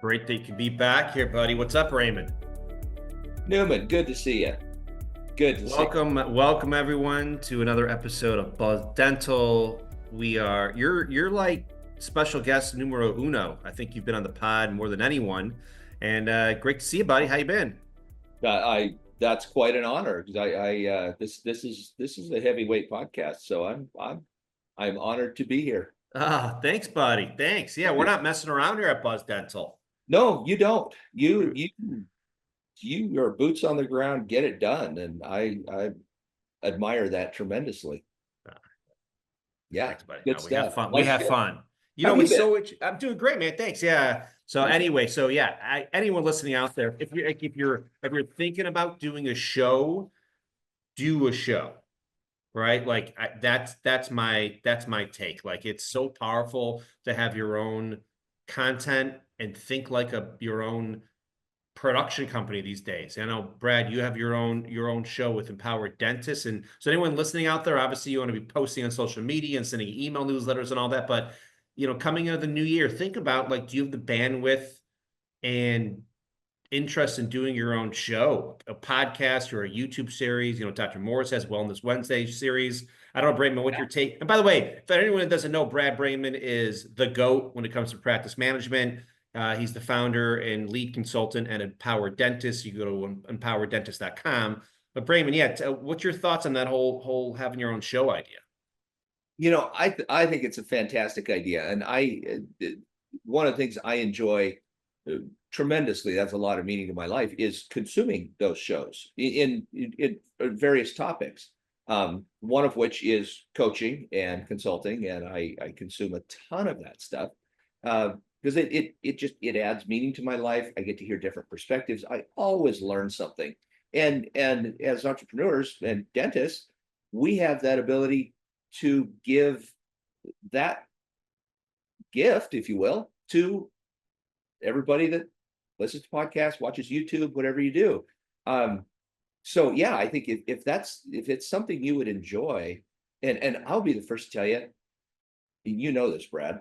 Great that you can be back here, buddy. What's up, Raymond? Newman, good to see you. Good to see you. Welcome everyone to another episode of Buzz Dental. You're like special guest numero uno. I think you've been on the pod more than anyone, and great to see you, buddy. How you been? That's quite an honor because this is a heavyweight podcast, so I'm honored to be here. Ah, thanks, buddy. Thanks. Yeah, we're not messing around here at Buzz Dental. No, you don't. Your boots on the ground, get it done, and I admire that tremendously. Yeah, Thanks, buddy. good No, we stuff. have fun. Nice We have show. fun. How have you been? I'm doing great, man. Thanks. Yeah. So anyway, anyone listening out there, if you're thinking about doing a show, do a show, right? Like that's my take. Like it's so powerful to have your own content and think like your own production company these days. I know, Brad, you have your own show with Empowered Dentists, and so anyone listening out there, obviously you want to be posting on social media and sending email newsletters and all that. But coming into the new year, think about, like, do you have the bandwidth and interest in doing your own show, a podcast or a YouTube series? Dr. Morris has Wellness Wednesday series. I don't know, Braman, what your take? And by the way, for anyone that doesn't know, Brad Braman is the GOAT when it comes to practice management. He's the founder and lead consultant at Empowered Dentists. You go to empowereddentist.com. But Braman, what's your thoughts on that whole having your own show idea? I think it's a fantastic idea, and one of the things I enjoy tremendously, that's a lot of meaning to my life, is consuming those shows in various topics. One of which is coaching and consulting, and I consume a ton of that stuff because it adds meaning to my life. I get to hear different perspectives. I always learn something, and as entrepreneurs and dentists, we have that ability to give that gift, if you will, to everybody that listens to podcasts, watches YouTube, whatever you do. So yeah, I think if it's something you would enjoy, and I'll be the first to tell you, you know this, Brad,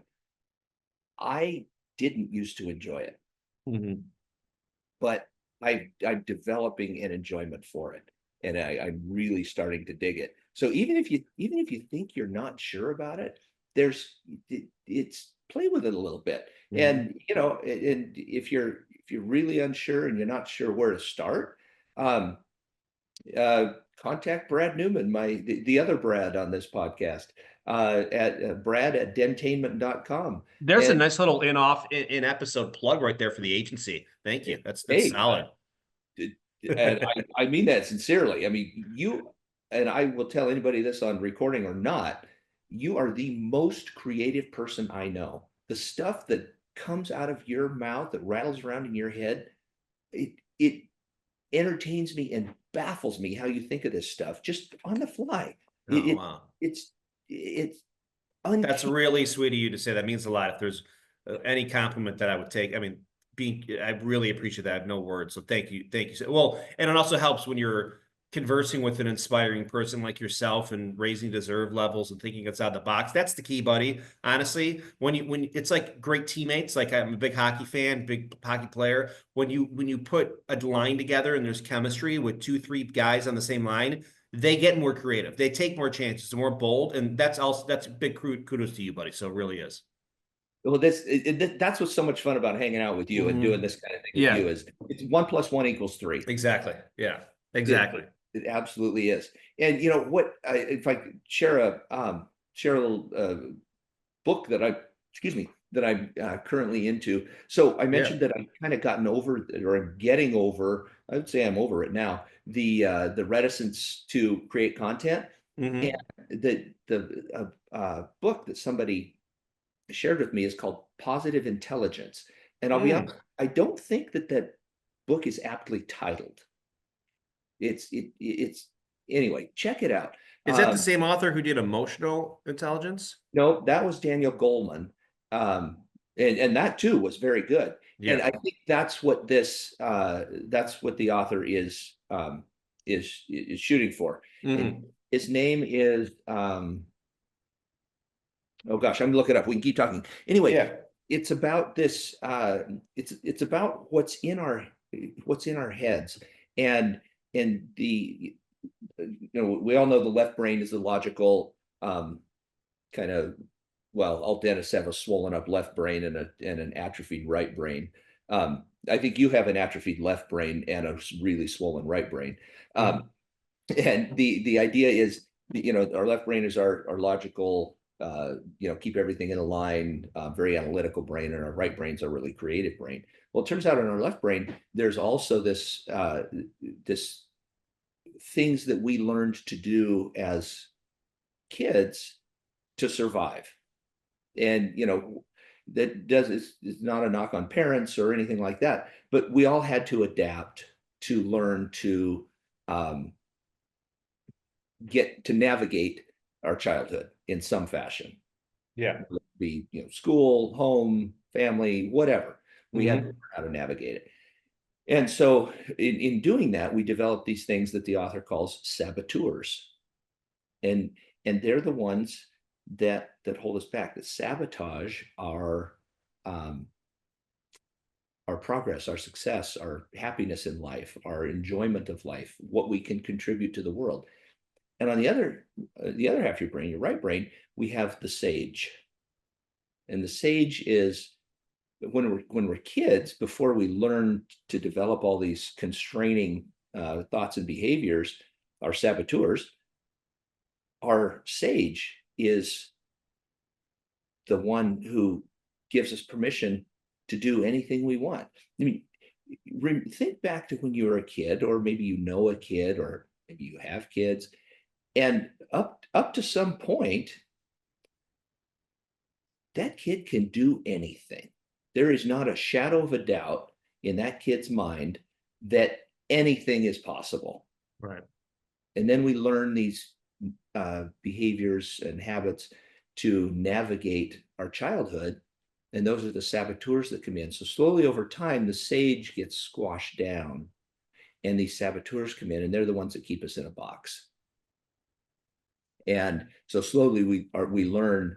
I didn't used to enjoy it, but I'm developing an enjoyment for it, and I'm really starting to dig it. So even if you think you're not sure about it, it's play with it a little bit. And and if you're really unsure and you're not sure where to start, contact Brad Newman, the other Brad on this podcast, at Brad at Dentainment.com. There's a nice little in episode plug right there for the agency. Thank you. That's solid. And I mean that sincerely. I mean, and I will tell anybody this on recording or not, you are the most creative person I know. The stuff that comes out of your mouth, that rattles around in your head, it entertains me and baffles me how you think of this stuff just on the fly. Wow. It's That's really sweet of you to say. That means a lot. If there's any compliment that I would take, I mean, I really appreciate that. I have no words. So thank you. Well, and it also helps when you're conversing with an inspiring person like yourself and raising deserve levels and thinking outside the box. That's the key, buddy. Honestly, when it's like great teammates, like I'm a big hockey fan, big hockey player. When you put a line together and there's chemistry with 2-3 guys on the same line, they get more creative. They take more chances, they're more bold. And that's big kudos to you, buddy. So it really is. Well, that's what's so much fun about hanging out with you and doing this kind of thing with you, is it's 1 + 1 = 3. Exactly. Yeah, exactly. It absolutely is. And you know what? If I could share a little book that I'm currently into. So I mentioned that I've kind of gotten over, or I'm getting over. I would say I'm over it now. The reticence to create content. And the book that somebody shared with me is called Positive Intelligence. And I'll be honest, I don't think that book is aptly titled. It's anyway, check it out. Is that the same author who did Emotional Intelligence? No, that was Daniel Goleman. And that too was very good. Yeah. And I think that's what the author is shooting for. And his name is oh gosh, I'm gonna look it up. We can keep talking. Anyway, it's about this, it's about what's in our heads. And the, we all know the left brain is the logical, kind of, well, all dentists have a swollen up left brain and an atrophied right brain. I think you have an atrophied left brain and a really swollen right brain. And the idea is, our left brain is our logical, keep everything in a line, very analytical brain, and our right brain's a really creative brain. Well, it turns out in our left brain, there's also this things that we learned to do as kids to survive. And that is not a knock on parents or anything like that, but we all had to adapt to learn to get to navigate our childhood in some fashion. Yeah. Be school, home, family, whatever. We had to learn how to navigate it. And so in doing that, we developed these things that the author calls saboteurs. And they're the ones that hold us back, that sabotage our progress, our success, our happiness in life, our enjoyment of life, what we can contribute to the world. And on the other half of your brain, your right brain, we have the sage. And the sage is when we're kids, before we learn to develop all these constraining thoughts and behaviors, our saboteurs, our sage is the one who gives us permission to do anything we want. I mean, think back to when you were a kid, or maybe a kid, or maybe you have kids, and up to some point, that kid can do anything. There is not a shadow of a doubt in that kid's mind that anything is possible. Right. And then we learn these behaviors and habits to navigate our childhood. And those are the saboteurs that come in. So slowly over time, the sage gets squashed down and these saboteurs come in, and they're the ones that keep us in a box. And so slowly we learn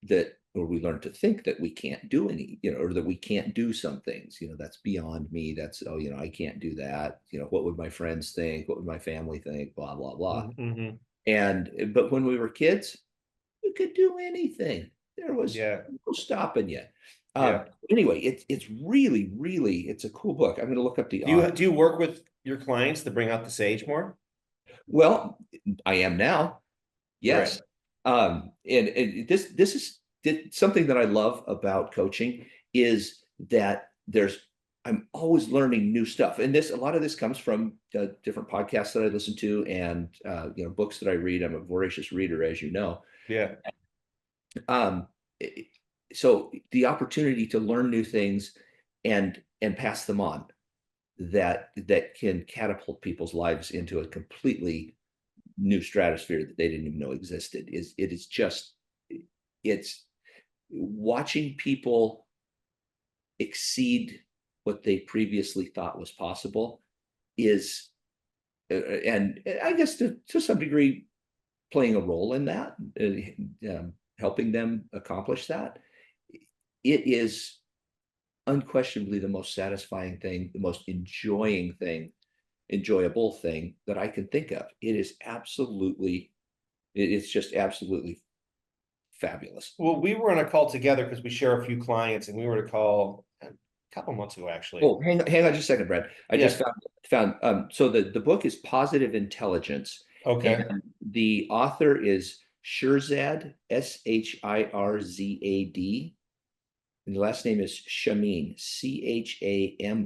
that, or we learn to think that we can't do any, or that we can't do some things, that's beyond me. That's, I can't do that. What would my friends think? What would my family think? Blah, blah, blah. But when we were kids, we could do anything. There was no stopping you. Anyway, it's really, really, it's a cool book. I'm going to look up the author. Do you work with your clients to bring out the sage more? Well, I am now. Yes. Right. And this is something that I love about coaching, is that I'm always learning new stuff. And a lot of this comes from different podcasts that I listen to, and books that I read. I'm a voracious reader, as you know. Yeah. So the opportunity to learn new things and pass them on, that can catapult people's lives into a completely new stratosphere that they didn't even know existed. It's watching people exceed what they previously thought was possible is, and I guess to some degree, playing a role in that, helping them accomplish that. It is unquestionably the most satisfying thing, the most enjoyable thing that I can think of. It's just absolutely fabulous. Well, we were on a call together because we share a few clients, and we were on a call a couple months ago, actually. Oh, hang on just a second, Brad. I just found so the book is Positive Intelligence. Okay. And the author is Shirzad, Shirzad. And the last name is Chamine, Chamine.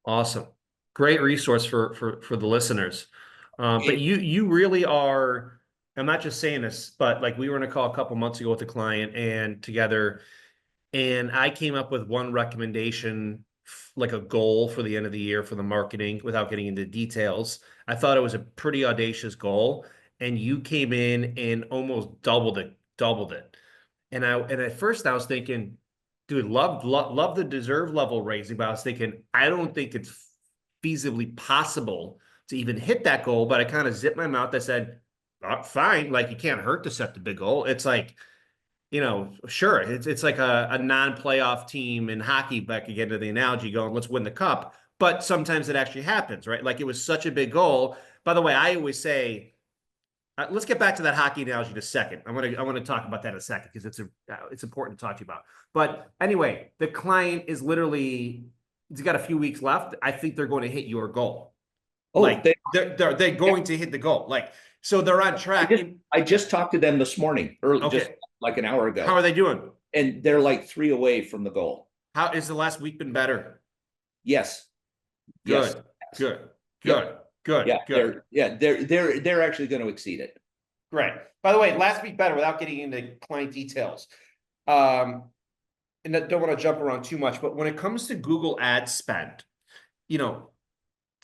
Awesome. Great resource for the listeners. But you really are, I'm not just saying this, but like we were on a call a couple months ago with a client and together, and I came up with one recommendation, like a goal for the end of the year for the marketing, without getting into details. I thought it was a pretty audacious goal, and you came in and almost doubled it. And at first I was thinking, dude, love the deserve level raising, but I was thinking, I don't think it's feasibly possible to even hit that goal. But I kind of zipped my mouth. I said, fine, like it can't hurt to set the big goal. It's like, sure, it's like a non-playoff team in hockey, back again to the analogy, going, let's win the cup. But sometimes it actually happens, right? Like it was such a big goal. By the way, I always say, let's get back to that hockey analogy in a second. I want to talk about that in a second because it's important to talk to you about. But anyway, the client is literally, he's got a few weeks left. I think they're going to hit your goal. Oh, Like they're going to hit the goal. Like, so they're on track. I just talked to them this morning, early, just Okay. like an hour ago. How are they doing? And they're like 3 away from the goal. How is the last week been better? Yes. Good. Yes. Good. Yeah. Good. Good. Yeah. Good. They're actually going to exceed it. Great. By the way, last week better without getting into client details. And I don't want to jump around too much, but when it comes to Google ad spend,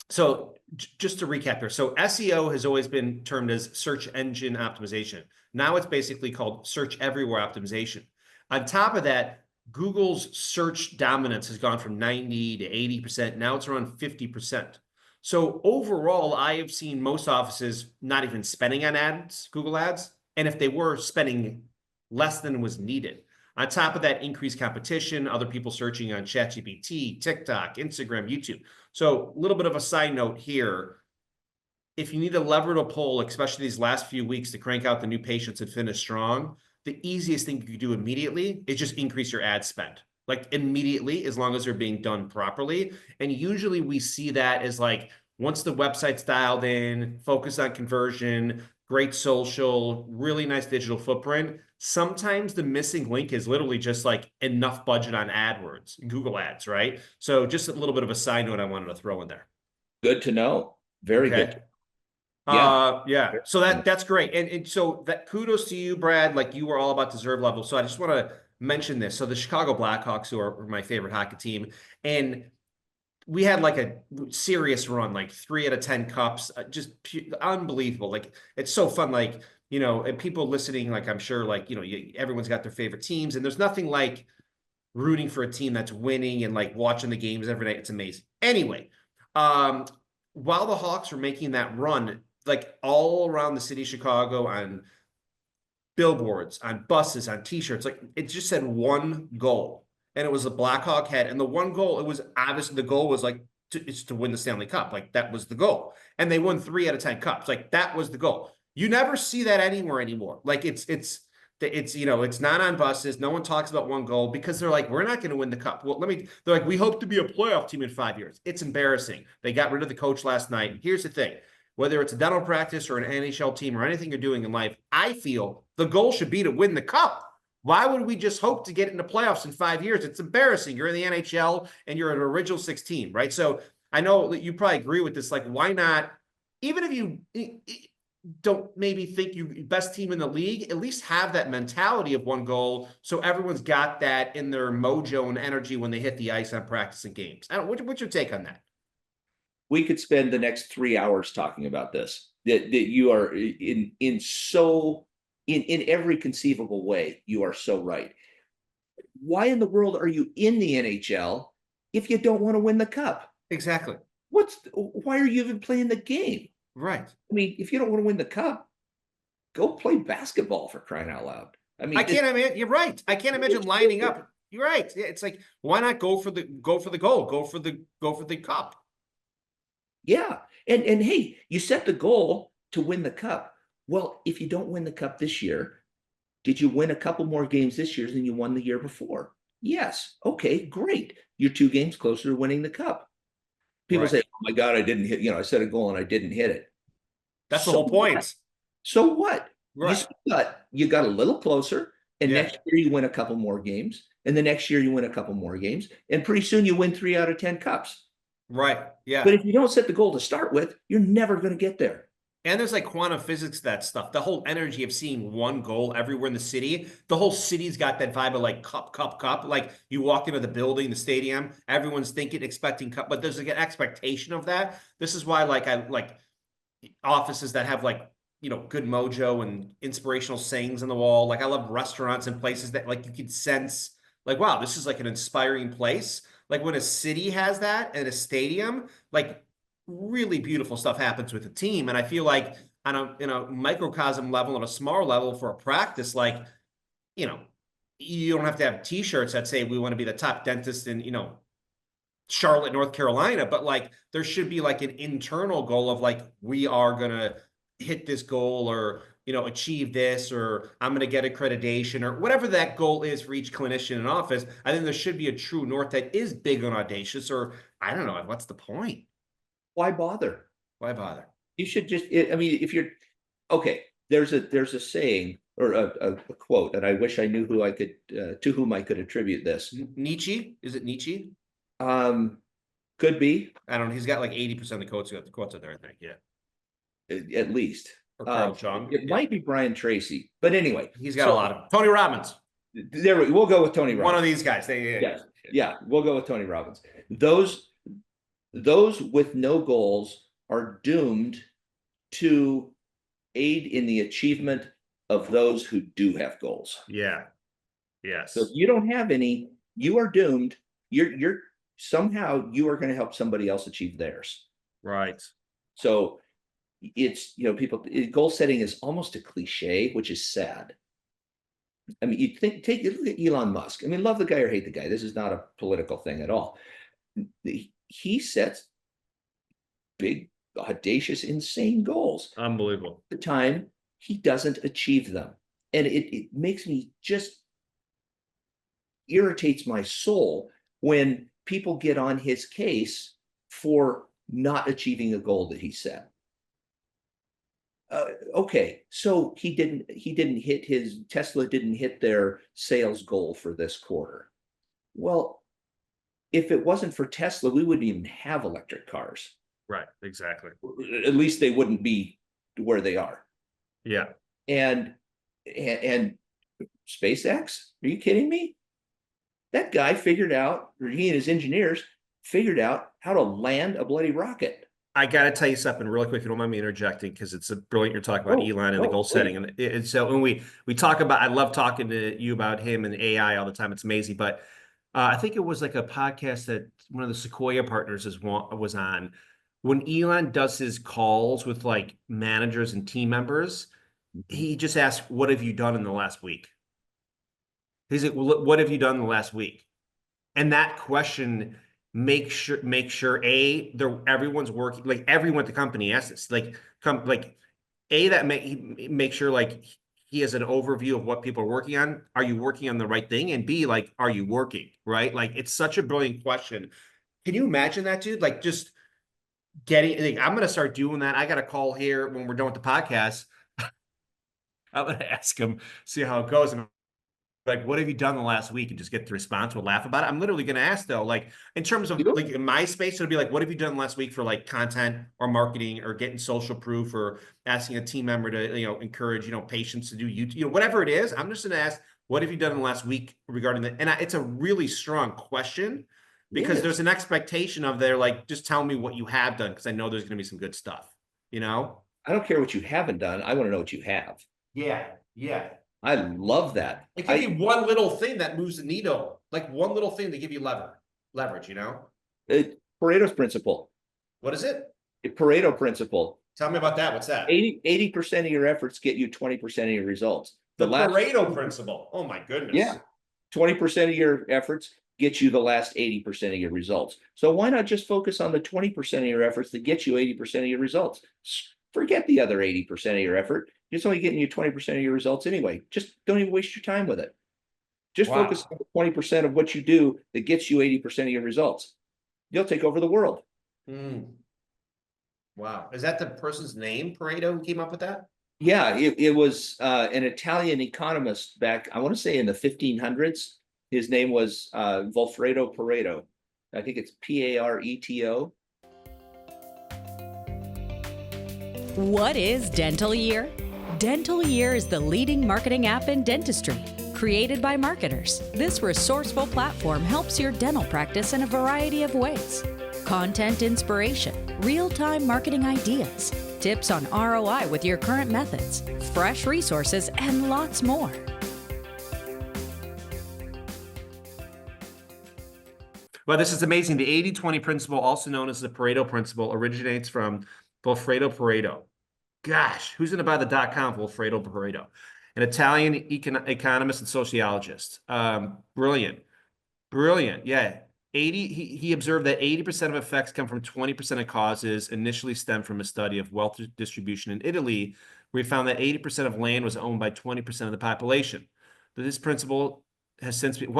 so just to recap here. So SEO has always been termed as search engine optimization. Now it's basically called search everywhere optimization. On top of that, Google's search dominance has gone from 90 to 80%. Now it's around 50%. So overall, I have seen most offices not even spending on ads, Google ads. And if they were, spending less than was needed. On top of that, increased competition, other people searching on ChatGPT, TikTok, Instagram, YouTube. So a little bit of a side note here. If you need a lever to pull, especially these last few weeks to crank out the new patients and finish strong, the easiest thing you can do immediately is just increase your ad spend. Like immediately, as long as they're being done properly. And usually we see that as like, once the website's dialed in, focus on conversion, great social, really nice digital footprint. Sometimes the missing link is literally just like enough budget on AdWords, Google ads, right? So just a little bit of a side note I wanted to throw in there. Good to know. Very Okay. good. Yeah. Yeah. So that's great. And so that kudos to you, Brad. Like you were all about deserve level. So I just want to mention this. So the Chicago Blackhawks, who are my favorite hockey team, and we had like a serious run, like 3 out of 10 cups, just unbelievable. Like it's so fun. Like, and people listening, like I'm sure, like, everyone's got their favorite teams, and there's nothing like rooting for a team that's winning and like watching the games every night. It's amazing. Anyway, while the Hawks were making that run, like all around the city of Chicago, on billboards, on buses, on t-shirts, like it just said one goal, and it was a Blackhawk head. And the one goal, it was obviously the goal was like it's to win the Stanley Cup. Like that was the goal, and they won 3 out of 10 cups. Like that was the goal. You never see that anywhere anymore. Like it's not on buses. No one talks about one goal because they're like, we're not going to win the cup. Well, they're like, we hope to be a playoff team in 5 years. It's embarrassing. They got rid of the coach last night. Here's the thing. Whether it's a dental practice or an NHL team or anything you're doing in life, I feel the goal should be to win the cup. Why would we just hope to get into playoffs in 5 years? It's embarrassing. You're in the NHL and you're an original 16, right? So I know that you probably agree with this. Like, why not, even if you don't maybe think you best team in the league, at least have that mentality of one goal, so everyone's got that in their mojo and energy when they hit the ice on practice and games. What's your take on that? We could spend the next 3 hours talking about this. That you are in every conceivable way. You are so right. Why in the world are you in the NHL if you don't want to win the cup? Exactly. Why are you even playing the game? Right. I mean, if you don't want to win the cup, go play basketball, for crying out loud. I mean, I can't imagine. You're right. I can't imagine lining up. You're right. Yeah, it's like, why not go for the goal? Go for the cup. Yeah. And hey, you set the goal to win the cup. Well, if you don't win the cup this year, did you win a couple more games this year than you won the year before? Yes. Okay, great. You're 2 games closer to winning the cup. People say, oh my God, I didn't hit, I set a goal and I didn't hit it. That's the whole point. What? So what? Right. You got a little closer, and next year you win a couple more games, and the next year you win a couple more games, and pretty soon you win 3 out of 10 cups. Right. Yeah. But if you don't set the goal to start with, you're never going to get there. And there's like quantum physics, that stuff, the whole energy of seeing one goal everywhere in the city. The whole city's got that vibe of like cup. Like you walk into the building, the stadium, everyone's thinking, expecting cup, but there's like an expectation of that. This is why I like offices that have like, good mojo and inspirational sayings on the wall. Like I love restaurants and places that like you can sense like, wow, this is like an inspiring place. Like when a city has that and a stadium, like really beautiful stuff happens with the team. And I feel like in a microcosm level, on a smaller level for a practice, like, you don't have to have t-shirts that say we want to be the top dentist in, Charlotte, North Carolina, but like there should be like an internal goal of like, we are going to hit this goal or, achieve this, or I'm going to get accreditation or whatever that goal is for each clinician in office. I think there should be a true north that is big and audacious, or I don't know. What's the point? Why bother? Why bother? You should just, I mean, if you're, okay, there's a saying or a quote, and I wish I knew to whom I could attribute this. Nietzsche? Is it Nietzsche? Could be. I don't know. He's got like 80% of the quotes out there, I think. Yeah. At least. Or Carl Chung. It might be Brian Tracy, but anyway. He's got a lot of Tony Robbins. We'll go with Tony Robbins. One of these guys. Yeah, we'll go with Tony Robbins. Those with no goals are doomed to aid in the achievement of those who do have goals. Yeah. Yes. So if you don't have any, you are doomed. You're somehow you are going to help somebody else achieve theirs. Right. So it's, goal setting is almost a cliche, which is sad. I mean, look at Elon Musk. I mean, love the guy or hate the guy. This is not a political thing at all. He sets big, audacious, insane goals. Unbelievable. At the time, he doesn't achieve them. And it makes me just irritates my soul when people get on his case for not achieving a goal that he set. Okay, so Tesla didn't hit their sales goal for this quarter. Well, if it wasn't for Tesla, we wouldn't even have electric cars. Right, exactly. At least they wouldn't be where they are. Yeah. And SpaceX, are you kidding me? That guy figured out, or he and his engineers figured out how to land a bloody rocket. I got to tell you something really quick, if you don't mind me interjecting, because it's brilliant you're talking about Elon and the goal setting. And so when we talk about, I love talking to you about him and AI all the time. It's amazing. But I think it was like a podcast that one of the Sequoia partners was on. When Elon does his calls with like managers and team members, he just asks, what have you done in the last week? He's like, well, what have you done in the last week? And that question make sure everyone's working, like everyone at the company asks this, make sure like he has an overview of what people are working on. Are you working on the right thing? And B, like, are you working? Right? Like, it's such a brilliant question. Can you imagine that, dude? Like, just getting, I'm going to start doing that. I got a call here when we're done with the podcast. I'm going to ask him, see how it goes. And like, what have you done the last week? And just get the response. We'll laugh about it. I'm literally going to ask though, like in terms of like in my space, it'll be like, what have you done last week for like content or marketing or getting social proof or asking a team member to, encourage, patients to do YouTube, whatever it is. I'm just going to ask, what have you done in the last week regarding that? And it's a really strong question because there's an expectation of there, like, just tell me what you have done. Cause I know there's going to be some good stuff, I don't care what you haven't done. I want to know what you have. Yeah. Yeah. I love that. It could be one little thing that moves the needle, like one little thing to give you leverage, Pareto's principle. What is it? Pareto principle. Tell me about that. What's that? 80% of your efforts get you 20% of your results. The Pareto principle. Oh my goodness. Yeah. 20% of your efforts get you the last 80% of your results. So why not just focus on the 20% of your efforts that get you 80% of your results? Forget the other 80% of your effort. It's only getting you 20% of your results anyway. Just don't even waste your time with it. Just focus on the 20% of what you do that gets you 80% of your results. You'll take over the world. Wow. Is that the person's name, Pareto, who came up with that? Yeah, it was an Italian economist back, I want to say in the 1500s. His name was Vilfredo Pareto. I think it's Pareto. What is Dental Year? Dental Year is the leading marketing app in dentistry. Created by marketers, this resourceful platform helps your dental practice in a variety of ways. Content inspiration, real-time marketing ideas, tips on ROI with your current methods, fresh resources, and lots more. Well, this is amazing. The 80-20 principle, also known as the Pareto principle, originates from Vilfredo Pareto. Gosh, who's going to buy the .com Vilfredo Pareto? an Italian economist and sociologist. Brilliant. Brilliant. Yeah. He observed that 80% of effects come from 20% of causes initially stemmed from a study of wealth distribution in Italy, where he found that 80% of land was owned by 20% of the population. But this principle has since been,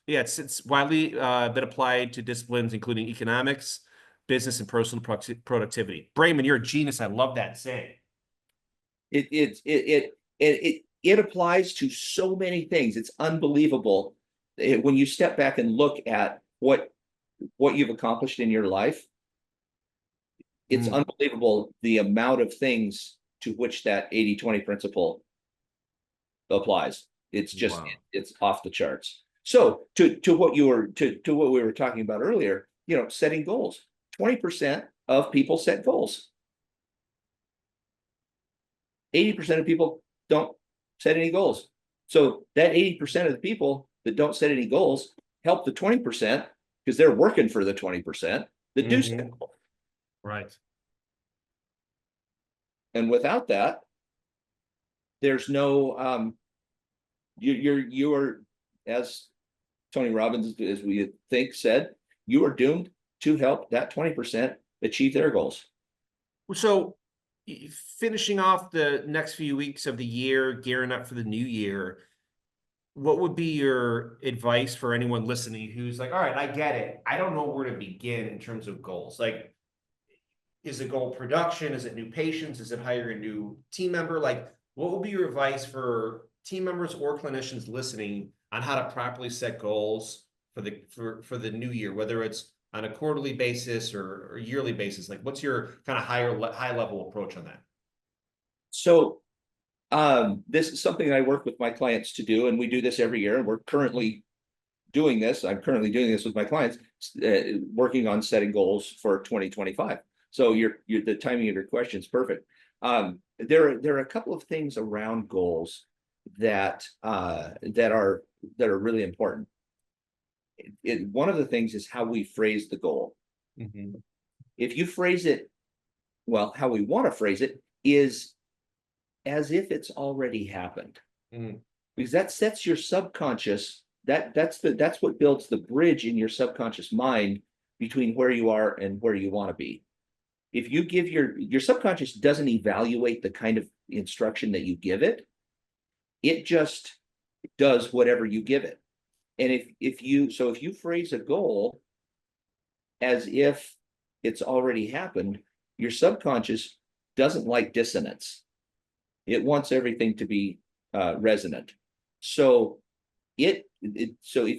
it's since widely been applied to disciplines including economics, business, and personal productivity. Braman, you're a genius. I love that saying. It applies to so many things. It's unbelievable. When you step back and look at what you've accomplished in your life, it's unbelievable the amount of things to which that 80-20 principle applies. It's just it's off the charts. So to what we were talking about earlier, setting goals. 20% of people set goals. 80% of people don't set any goals. So that 80% of the people that don't set any goals help the 20% because they're working for the 20% that do set goals. Right. And without that, there's no you're as Tony Robbins, as we think, said, you are doomed to help that 20% achieve their goals. So finishing off the next few weeks of the year, gearing up for the new year, what would be your advice for anyone listening who's like, all right, I get it. I don't know where to begin in terms of goals. Like, is it goal production? Is it new patients? Is it hire a new team member? Like, what would be your advice for team members or clinicians listening on how to properly set goals for the new year, whether it's on a quarterly basis or yearly basis? Like, what's your kind of high level approach on that? So this is something I work with my clients to do, and we do this every year. And we're currently doing this. I'm currently doing this with my clients, working on setting goals for 2025. So the timing of your question is perfect. There are a couple of things around goals that are really important. One of the things is how we phrase the goal. If you phrase it well, how we want to phrase it is as if it's already happened, because that sets your subconscious. That's what builds the bridge in your subconscious mind between where you are and where you want to be. If you give your subconscious doesn't evaluate the kind of instruction that you give it, it just does whatever you give it. And if you phrase a goal as if it's already happened, your subconscious doesn't like dissonance. It wants everything to be resonant. So if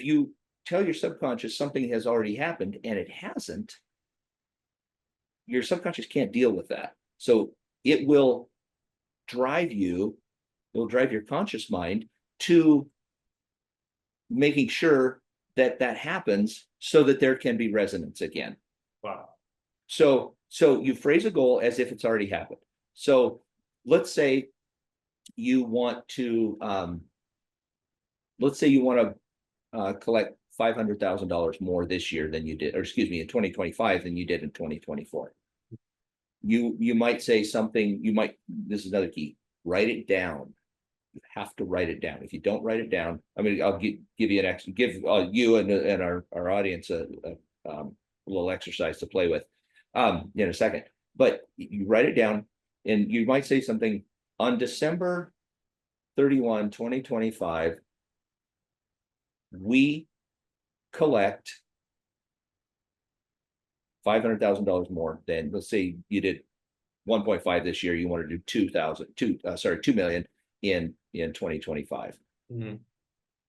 you tell your subconscious something has already happened and it hasn't, your subconscious can't deal with that. So it will drive your conscious mind to making sure that happens so that there can be resonance again. Wow. So you phrase a goal as if it's already happened. So let's say you want to collect $500,000 more this year than you did, or excuse me, in 2025 than you did in 2024. You might say something, this is another key, write it down. You have to write it down. If you don't write it down, I'll give you you and our audience a little exercise to play with in a second. But you write it down, and you might say something on December 31, 2025, we collect $500,000 more than, let's say you did 1.5 this year, you want to do 2 million in 2025. In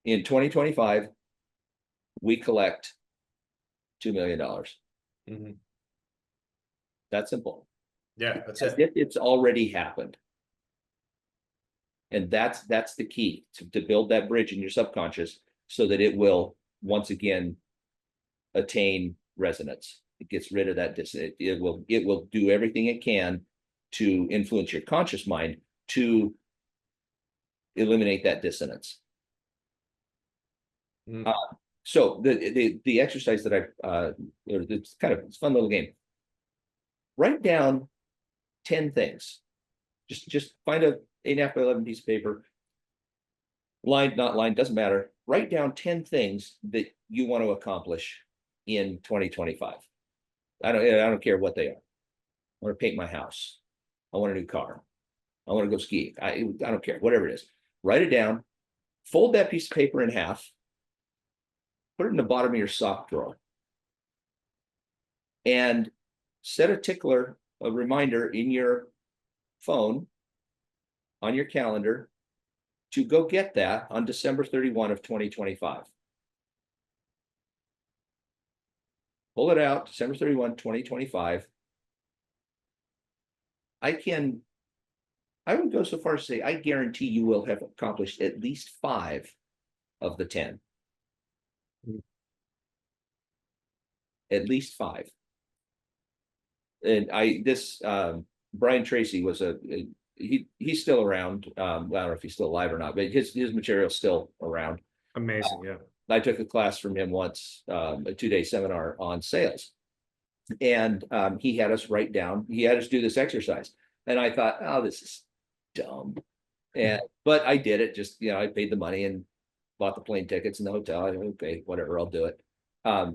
2025, we collect $2 million. That's simple. Yeah, that's As it. if it's already happened. And that's the key to build that bridge in your subconscious so that it will once again attain resonance. It gets rid of that dissonance. It will do everything it can to influence your conscious mind to eliminate that dissonance. So the exercise that it's a fun little game. Write down 10 things. Just find a 8.5 by 11 piece of paper. Lined, not lined, doesn't matter. Write down 10 things that you want to accomplish in 2025. I don't care what they are. I want to paint my house. I want a new car. I want to go skiing. I don't care, whatever it is. Write it down, fold that piece of paper in half, put it in the bottom of your sock drawer, and set a tickler, a reminder in your phone, on your calendar, to go get that on December 31 of 2025. Pull it out, December 31, 2025. I would go so far as to say, I guarantee you will have accomplished at least 5 of the 10. At least 5. And Brian Tracy was he's still around. I don't know if he's still alive or not, but his material's still around. Amazing. Yeah. I took a class from him once, a 2-day seminar on sales. And he had us write down, he had us do this exercise. And I thought, oh, this is dumb. But I did it, just, I paid the money and bought the plane tickets and the hotel. I said, okay, whatever, I'll do it.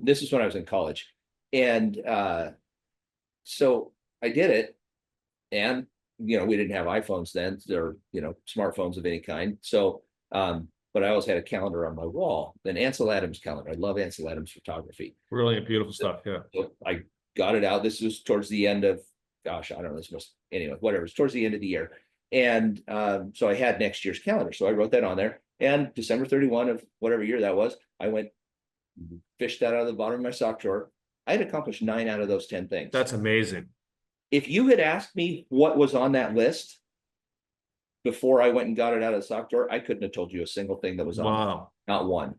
This is when I was in college. And so I did it. And, we didn't have iPhones then, or, smartphones of any kind. So, but I always had a calendar on my wall, an Ansel Adams calendar. I love Ansel Adams photography. Really beautiful stuff. Yeah. So I got it out. This was towards the end of, gosh, I don't know, anyway, whatever. It's towards the end of the year. And so I had next year's calendar. So I wrote that on there. And December 31 of whatever year that was, I went, fished that out of the bottom of my sock drawer. I had accomplished 9 out of those 10 things. That's amazing. If you had asked me what was on that list before I went and got it out of the sock drawer, I couldn't have told you a single thing that was on. Wow. Not one.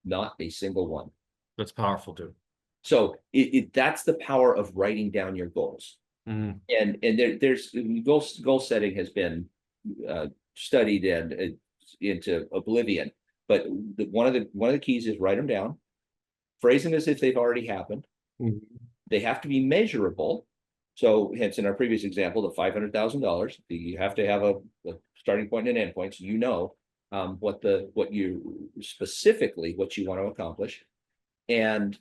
Not a single one. That's powerful, dude. So that's the power of writing down your goals. Mm-hmm. And there's goal setting has been studied and into oblivion. But one of the keys is write them down, phrase them as if they've already happened. Mm-hmm. They have to be measurable. So hence in our previous example, the $500,000, you have to have a starting point and an end point. So what you want to accomplish. And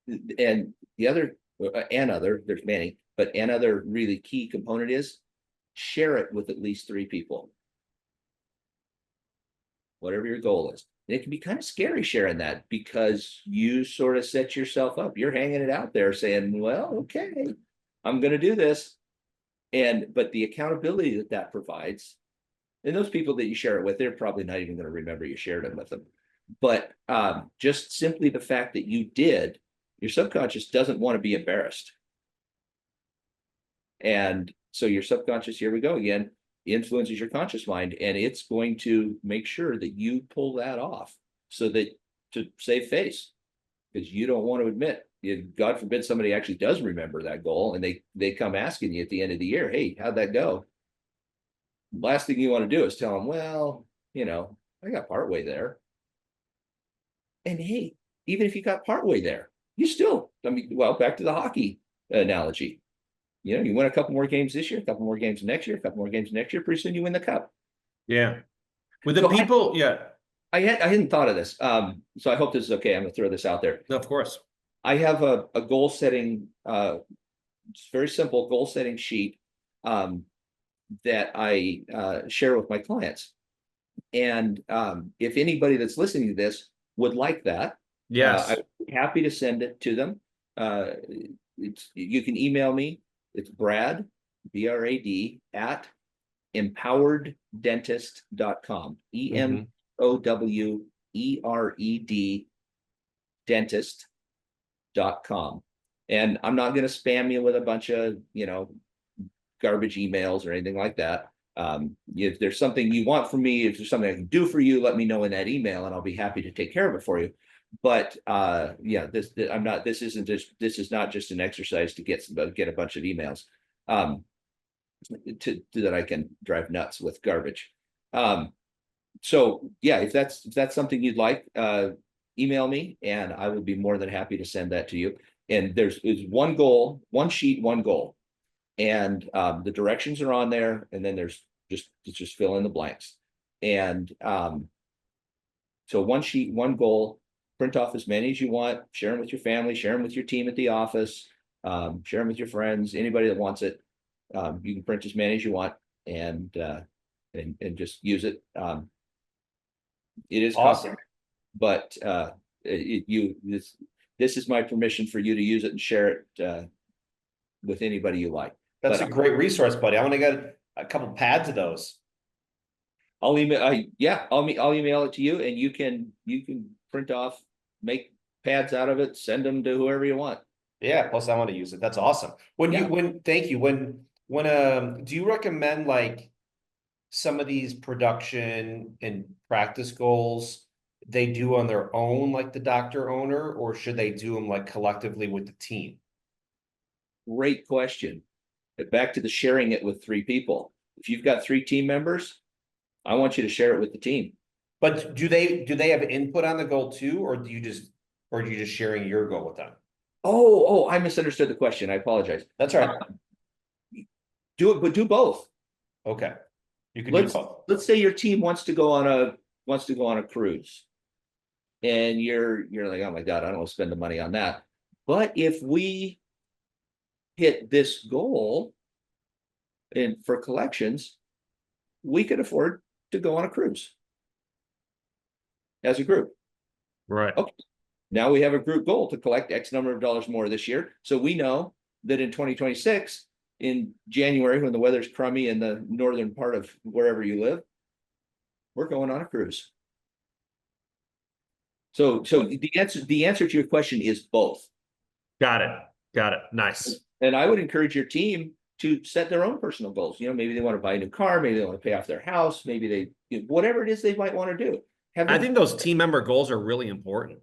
the other, there's many, but another really key component is share it with at least 3 people. Whatever your goal is. And it can be kind of scary sharing that, because you sort of set yourself up. You're hanging it out there saying, well, okay, I'm going to do this. But the accountability that provides, and those people that you share it with, they're probably not even going to remember you shared it with them. But just simply the fact that you did, your subconscious doesn't want to be embarrassed. And so your subconscious, here we go again, influences your conscious mind, and it's going to make sure that you pull that off, so that to save face, because you don't want to admit, God forbid somebody actually does remember that goal and they come asking you at the end of the year, hey, how'd that go? Last thing you want to do is tell them, well, I got partway there. And hey, even if you got partway there, you still, back to the hockey analogy. You win a couple more games this year, a couple more games next year, a couple more games next year. Pretty soon you win the cup. Yeah. With the people, I hadn't thought of this. So I hope this is okay. I'm going to throw this out there. No, of course. I have a goal setting, very simple goal setting sheet that I share with my clients. And if anybody that's listening to this would like that, yes, I'm happy to send it to them. You can email me. It's Brad, BRAD, at empowereddentist.com. EMOWERED dentist.com. And I'm not going to spam you with a bunch of, garbage emails or anything like that. If there's something you want from me, if there's something I can do for you, let me know in that email and I'll be happy to take care of it for you. But this is not just an exercise to get a bunch of emails that I can drive nuts with garbage. So yeah, if that's something you'd like, email me and I would be more than happy to send that to you. And there's one goal, one sheet, one goal. And the directions are on there, and then there's just fill in the blanks. And so one sheet, one goal, print off as many as you want, share them with your family, share them with your team at the office, share them with your friends, anybody that wants it. You can print as many as you want, and just use it. It is Awesome. but this is my permission for you to use it and share it with anybody you like. That's But a great resource, buddy. I want to get a couple pads of those. I'll email. I'll email it to you, and you can print off, make pads out of it, send them to whoever you want. Yeah, plus I want to use it. That's awesome. Thank you. When do you recommend like some of these production and practice goals they do on their own, like the doctor owner, or should they do them like collectively with the team? Great question. But back to the sharing it with 3 people. If you've got 3 team members, I want you to share it with the team. But do they have input on the goal too, or are you just sharing your goal with them? Oh, I misunderstood the question. I apologize. That's all right. Do it, but do both. Okay. You can Let's do both. let's say your team wants to go on a cruise. And you're like, oh my God, I don't want to spend the money on that. But if we hit this goal and for collections, we could afford to go on a cruise as a group. Right. Okay. Now we have a group goal to collect X number of dollars more this year. So we know that in 2026, in January, when the weather's crummy in the northern part of wherever you live, we're going on a cruise. So the answer to your question is both. Got it. Nice. And I would encourage your team to set their own personal goals. Maybe they want to buy a new car, maybe they want to pay off their house, maybe whatever it is they might want to do. I think those team member goals are really important.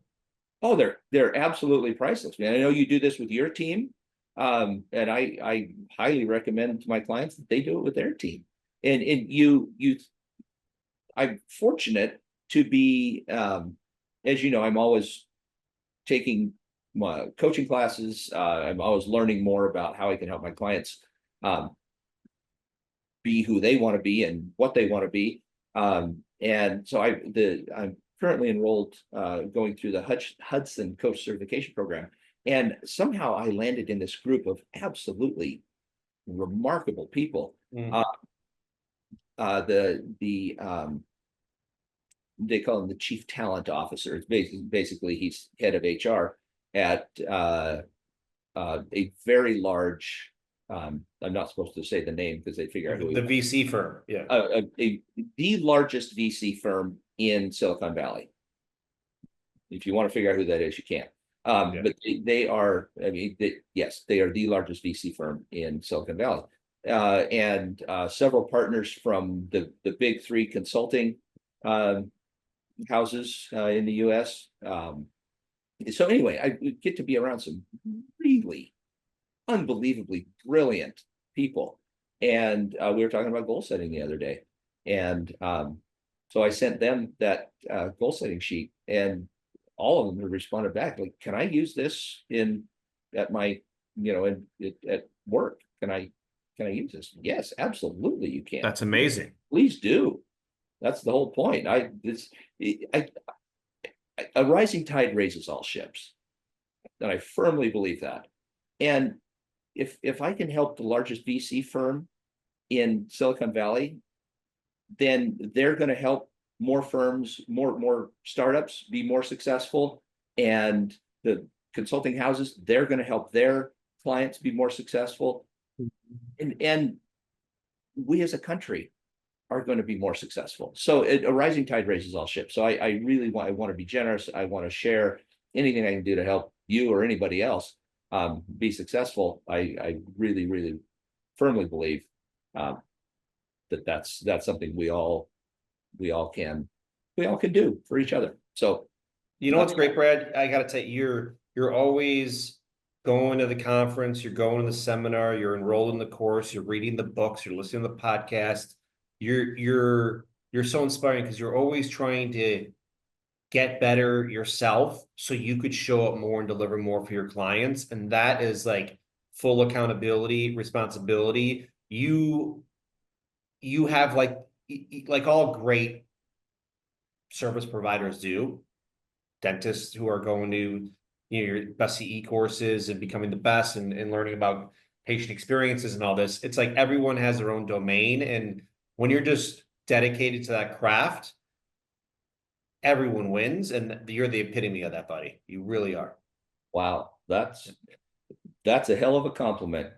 Oh, they're absolutely priceless, man. I know you do this with your team. And I highly recommend to my clients that they do it with their team. And I'm fortunate to be, as you know, I'm always taking my coaching classes. I'm always learning more about how I can help my clients be who they want to be and what they want to be. And so I'm currently enrolled going through the Hudson Coach Certification Program. And somehow I landed in this group of absolutely remarkable people. They call him the chief talent officer. It's basically he's head of HR at a very large. I'm not supposed to say the name because they figure out who the VC firm. Yeah, the largest VC firm in Silicon Valley. If you want to figure out who that is, you can. But they are. I mean, they are the largest VC firm in Silicon Valley, and several partners from the big 3 consulting houses in the U.S. So anyway, I get to be around some really unbelievably brilliant people, and we were talking about goal setting the other day, and so I sent them that goal setting sheet, and all of them have responded back like, "Can I use this at my at work? Can I use this?" Yes, absolutely, you can. That's amazing. Please do. That's the whole point. A rising tide raises all ships, and I firmly believe that. And if I can help the largest VC firm in Silicon Valley, then they're going to help more firms, more startups be more successful, and the consulting houses, they're going to help their clients be more successful, and we as a country are going to be more successful. So a rising tide raises all ships. So I really want to be generous. I want to share anything I can do to help you or anybody else be successful. I really, really firmly believe that's something we all can do for each other. So what's great, Brad? I got to tell you, you're always going to the conference, you're going to the seminar, you're enrolled in the course, you're reading the books, you're listening to the podcast. You're so inspiring because you're always trying to get better yourself so you could show up more and deliver more for your clients. And that is like full accountability, responsibility. You have like all great service providers do. Dentists who are going to, your best CE courses and becoming the best and learning about patient experiences and all this. It's like everyone has their own domain. And when you're just dedicated to that craft, everyone wins. And you're the epitome of that, buddy. You really are. Wow. That's a hell of a compliment.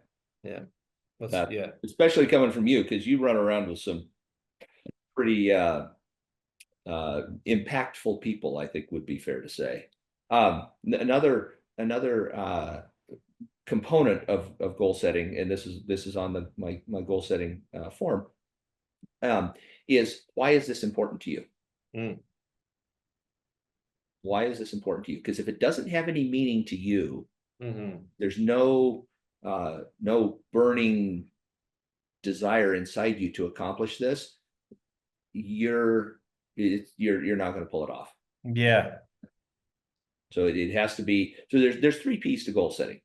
Yeah. Yeah. Especially coming from you, because you run around with some pretty impactful people, I think would be fair to say. Another component of goal setting, and this is on my goal setting form, is why is this important to you? Why is this important to you? Because if it doesn't have any meaning to you, there's no burning desire inside you to accomplish this, you're not going to pull it off. Yeah. So it has to be, so there's 3 P's to goal setting: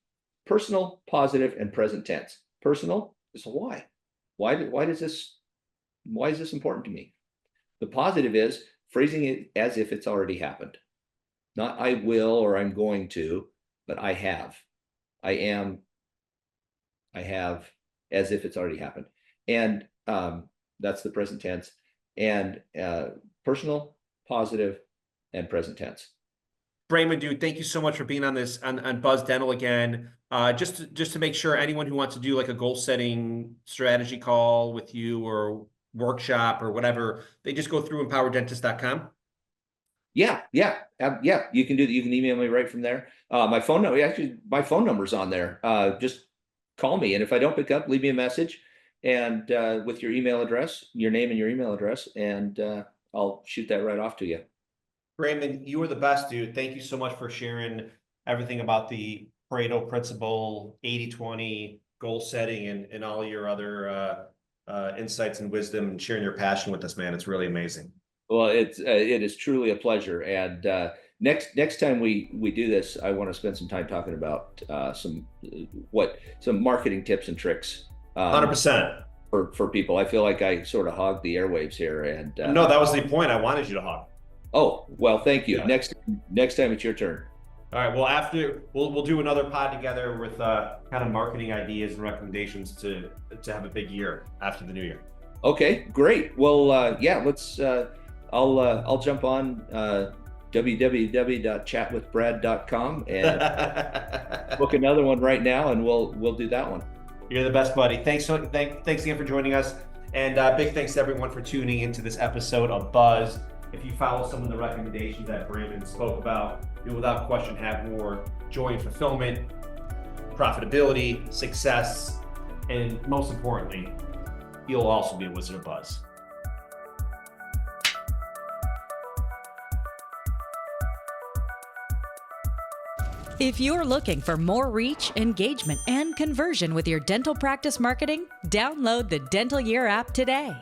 personal, positive, and present tense. Personal is why. Why is this important to me? The positive is phrasing it as if it's already happened. Not I will or I'm going to, but I have. I am. I have, as if it's already happened. And that's the present tense. And personal, positive, and present tense. Braman, dude, thank you so much for being on this on Buzz Dental again. Just to make sure anyone who wants to do like a goal setting strategy call with you or workshop or whatever, they just go through empowerdentist.com. Yeah. You can do that. You can email me right from there. My phone number's on there. Just call me, and if I don't pick up, leave me a message, and with your email address, your name and your email address, and I'll shoot that right off to you. Braman, you are the best, dude. Thank you so much for sharing everything about the Pareto principle, 80-20, goal setting, and all your other insights and wisdom, and sharing your passion with us, man. It's really amazing. Well, it is truly a pleasure. And next time we do this, I want to spend some time talking about some marketing tips and tricks. 100%. For people. I feel like I sort of hogged the airwaves here. And no, that was the point. I wanted you to hog. Oh, well, thank you. Yeah. Next time it's your turn. All right. Well, after we'll do another pod together with kind of marketing ideas and recommendations to have a big year after the new year. Okay, great. Well, yeah, let's. I'll jump on www.chatwithbrad.com and book another one right now, and we'll do that one. You're the best, buddy. Thanks again for joining us, and big thanks to everyone for tuning into this episode of Buzz. If you follow some of the recommendations that Braman spoke about, you'll without question have more joy and fulfillment, profitability, success, and most importantly, you'll also be a Wizard of Buzz. If you're looking for more reach, engagement, and conversion with your dental practice marketing, download the Dental Year app today.